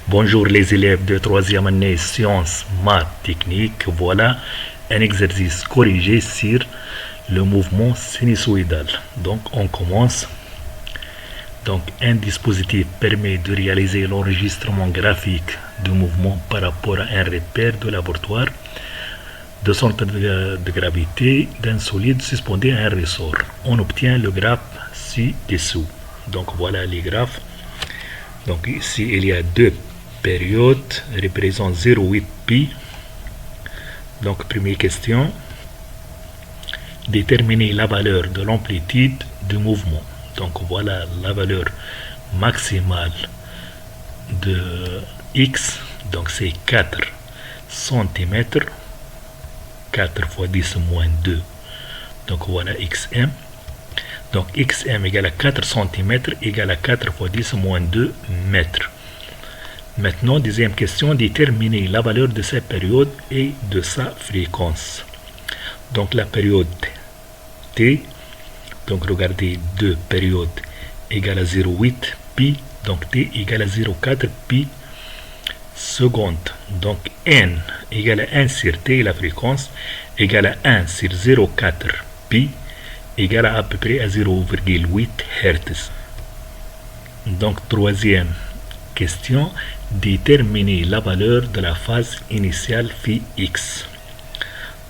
Bonjour les élèves de troisième année sciences, maths, techniques. Voilà un exercice corrigé sur le mouvement sinusoïdal. Donc on commence. Donc un dispositif permet de réaliser l'enregistrement graphique du mouvement par rapport à un repère de laboratoire de centre de gravité d'un solide suspendu à un ressort. On obtient le graphe ci-dessous. Donc voilà les graphes. Donc ici il y a deux périodes représentent 0,8 pi. Donc première question, déterminer la valeur de l'amplitude du mouvement. Donc voilà la valeur maximale de x, donc c'est 4 cm, 4 fois 10 moins 2, donc voilà xm. Donc xm égale à 4 cm égale à 4 fois 10 moins 2 mètres. Maintenant, deuxième question, déterminer la valeur de cette période et de sa fréquence. Donc la période t, donc regardez, deux périodes égale à 0,8 pi, donc t égale à 0,4 pi seconde. Donc n égale à 1 sur t, la fréquence égale à 1 sur 0,4 pi égale à peu près à 0,8 Hz. Donc troisième question, déterminer la valeur de la phase initiale phi x.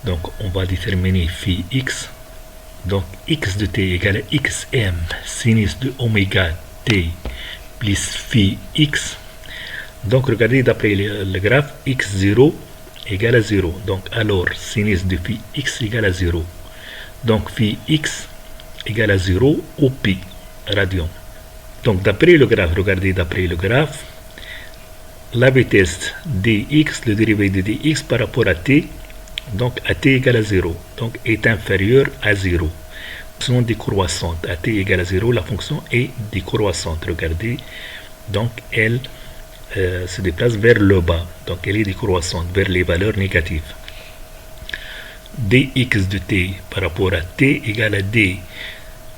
Donc on va déterminer phi x. Donc x de t égale à xm sinus de oméga t plus phi x. Donc regardez d'après le graphe, x0 égale à 0. Donc alors sinus de phi x égale à 0. Donc phi x égale à 0 au pi radian. Donc d'après le graphe, regardez d'après le graphe, la vitesse dx, le dérivé de dx par rapport à t, donc à t égale à 0, donc est inférieur à 0. Fonction décroissante, à t égale à 0, la fonction est décroissante. Regardez, donc elle se déplace vers le bas, donc elle est décroissante vers les valeurs négatives. Dx de t par rapport à t égale à d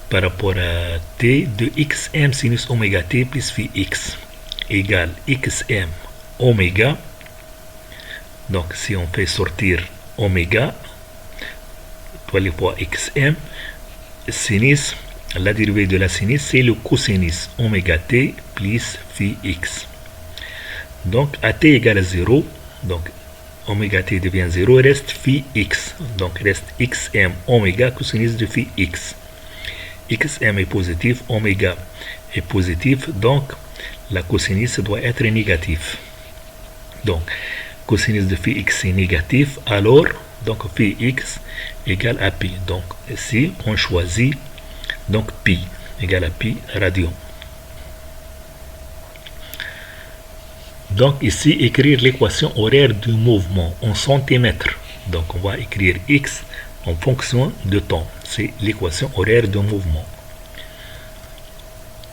par rapport à t de xm sinus oméga t plus phi x égale xm oméga. Donc si on fait sortir oméga, trois fois xm, sinus, la dérivée de la sinus, c'est le cosinus oméga t plus phi x. Donc à t égale à 0, donc oméga t devient 0, reste phi x. Donc reste xm oméga cosinus de phi x. xm est positif, oméga est positif, donc la cosinus doit être négatif. Donc cosinus de phi x est négatif, alors donc phi x égale à pi. Donc ici on choisit donc pi égale à pi radian. Donc ici écrire l'équation horaire du mouvement en centimètres. Donc on va écrire x en fonction de temps. C'est l'équation horaire du mouvement.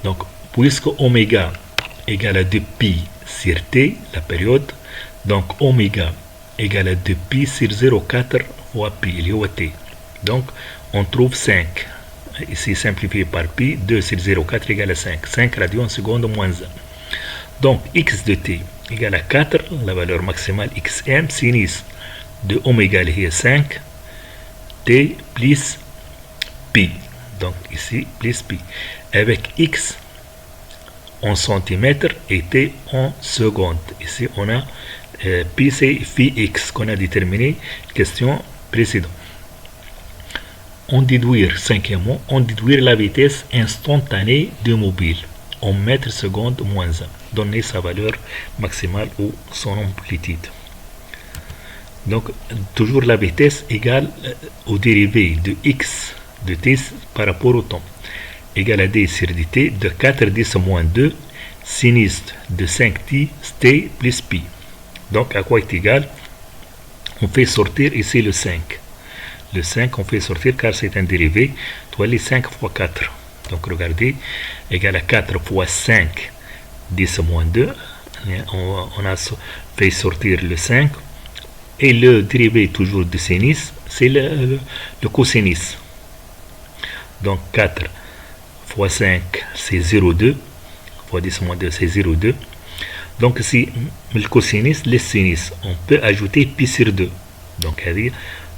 Donc puisque oméga égale à 2 pi sur t, la période, donc oméga égale à 2 pi sur 0,4 fois pi, il y a t. Donc on trouve 5. Ici simplifié par pi, 2 sur 0,4 égale à 5. 5 radians seconde moins 1. Donc x de t égale à 4, la valeur maximale xm, sinus de oméga il est 5, t plus pi. Donc ici plus pi. Avec x en centimètres et t en secondes. Ici on a pi c'est phi x qu'on a déterminé question précédente. On déduire, cinquièmement, on déduire la vitesse instantanée du mobile en mètres secondes moins 1. Donner sa valeur maximale ou son amplitude. Donc toujours la vitesse égale au dérivé de x de t par rapport au temps. Égale à d sur dt de 4 10 moins 2 sinus de 5t t plus pi. Donc à quoi est égal? On fait sortir ici le 5. Le 5 on fait sortir car c'est un dérivé. Toi les 5 fois 4. Donc regardez, égale à 4 fois 5 10 moins 2. On a fait sortir le 5. Et le dérivé toujours de sinus, c'est le cosinus. Donc 4 fois 5 c'est 0,2 fois 10 moins 2 c'est 0,2. Donc si le cosinus, le sinus, on peut ajouter pi sur 2. Donc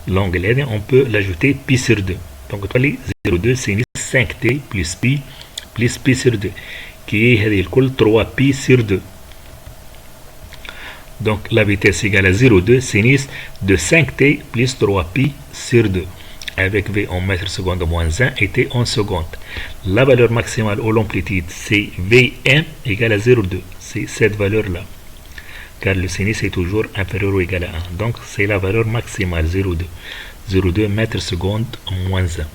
l'angle on peut l'ajouter pi sur 2. Donc 0,2 sinus 5t plus pi sur 2 qui est 3 pi sur 2. Donc la vitesse égale à 0,2 sinus de 5t plus 3 pi sur 2 avec v en mètres secondes moins 1 et t en secondes. La valeur maximale ou l'amplitude c'est Vm égale à 0,2. C'est cette valeur là car le sinus est toujours inférieur ou égal à 1. Donc c'est la valeur maximale 0,2 mètres secondes moins 1.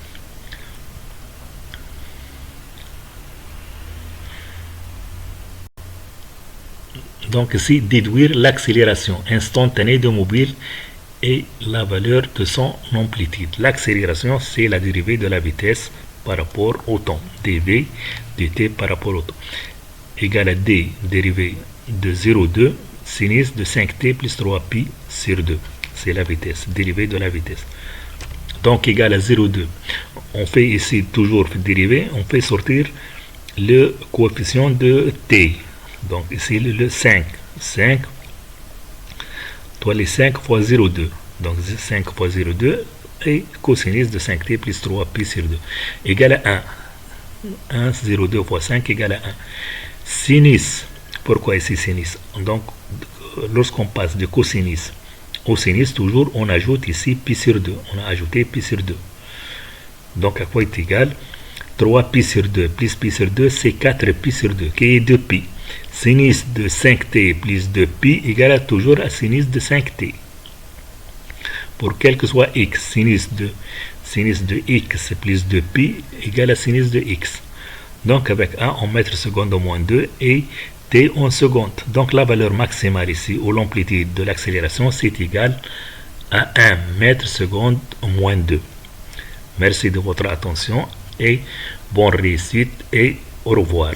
Donc ici, déduire l'accélération instantanée de mobile et la valeur de son amplitude. L'accélération, c'est la dérivée de la vitesse par rapport au temps. dv dt par rapport au temps. Égale à d dérivée de 0,2 sinus de 5t plus 3 pi sur 2. C'est la vitesse, dérivée de la vitesse. Donc égale à 0,2. On fait ici toujours dérivée, on fait sortir le coefficient de t. Donc ici le 5. 5, toi les 5 fois 0,2. Donc 5 fois 0,2 et cosinus de 5t plus 3 pi sur 2 égale à 1. 1, 0,2 fois 5 égale à 1. Sinus, pourquoi ici sinus? Donc lorsqu'on passe de cosinus au sinus, toujours on ajoute ici pi sur 2. On a ajouté pi sur 2. Donc à quoi est égal? 3 pi sur 2 plus pi sur 2, c'est 4 pi sur 2, qui est 2 pi. Sinus de 5t plus 2 pi égale toujours à sinus de 5t. Pour quel que soit x, sinus de x plus 2 pi égale à sinus de x. Donc avec 1 en mètres secondes au moins 2 et t en seconde. Donc la valeur maximale ici, ou l'amplitude de l'accélération, c'est égal à 1 mètre seconde au moins 2. Merci de votre attention et bonne réussite et au revoir.